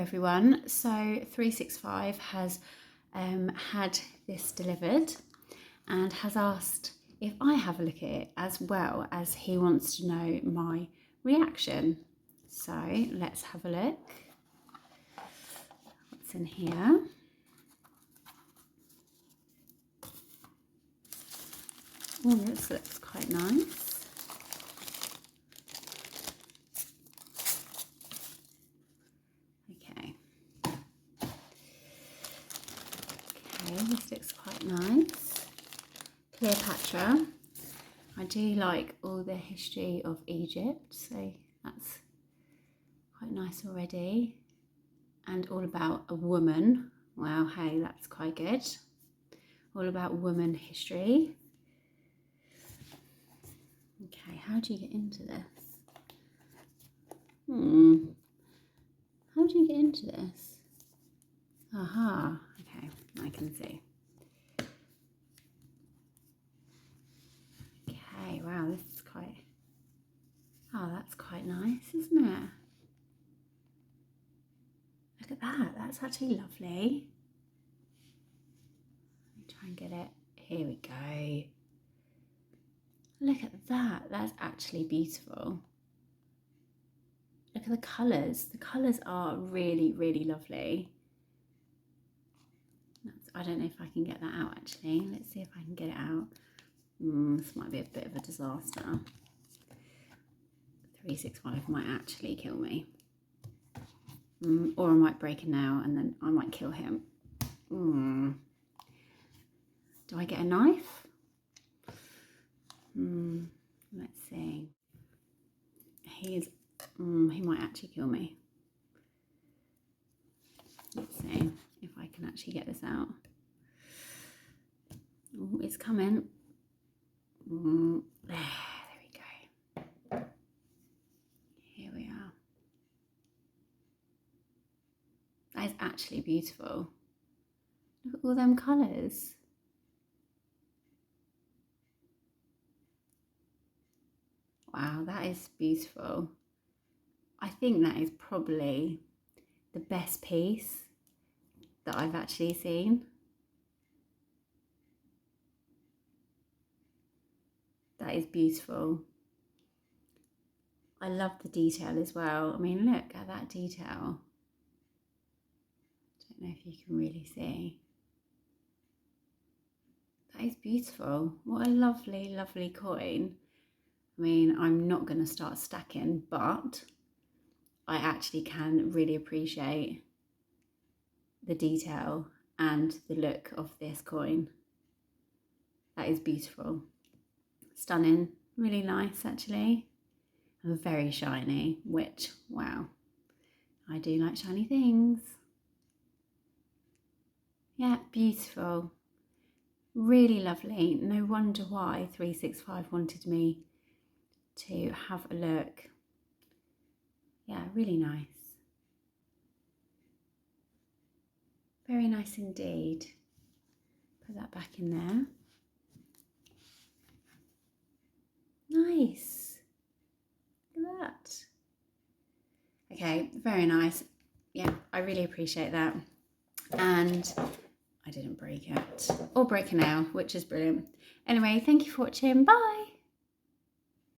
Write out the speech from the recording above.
everyone. So 365 has had this delivered and has asked if I have a look at it, as well as he wants to know my reaction. So let's have a look. What's in here? Oh, this looks quite nice. This looks quite nice. Cleopatra. I do like all the history of Egypt, so that's quite nice already. And all about a woman. Wow, hey, that's quite good. All about woman history. Okay, how do you get into this? How do you get into this? Aha, okay, I can see. Okay, wow, this is quite, oh, that's quite nice, isn't it? Look at that, that's actually lovely. Let me try and get it, here we go. Look at that, that's actually beautiful. Look at the colours are really, really lovely. I don't know if I can get that out actually. Let's see if I can get it out. This might be a bit of a disaster. 365 might actually kill me. Or I might break a nail and then I might kill him. Do I get a knife? Let's see. He might actually kill me. Let's see if I can actually get this out. Oh, it's coming. There we go. Here we are. That is actually beautiful. Look at all them colours. Wow, that is beautiful. I think that is probably the best piece that I've actually seen. That is beautiful. I love the detail as well. I mean, look at that detail. I don't know if you can really see. That is beautiful. What a lovely, lovely coin. I mean, I'm not going to start stacking, but I actually can really appreciate the detail and the look of this coin. That is beautiful. Stunning, really nice actually, and very shiny, which, wow, I do like shiny things. Yeah, beautiful, really lovely. No wonder why 365 wanted me to have a look. Yeah, really nice. Very nice indeed. Put that back in there. Nice. Look at that. Okay, very nice. Yeah, I really appreciate that. And I didn't break it or break a nail, which is brilliant. Anyway, thank you for watching. Bye.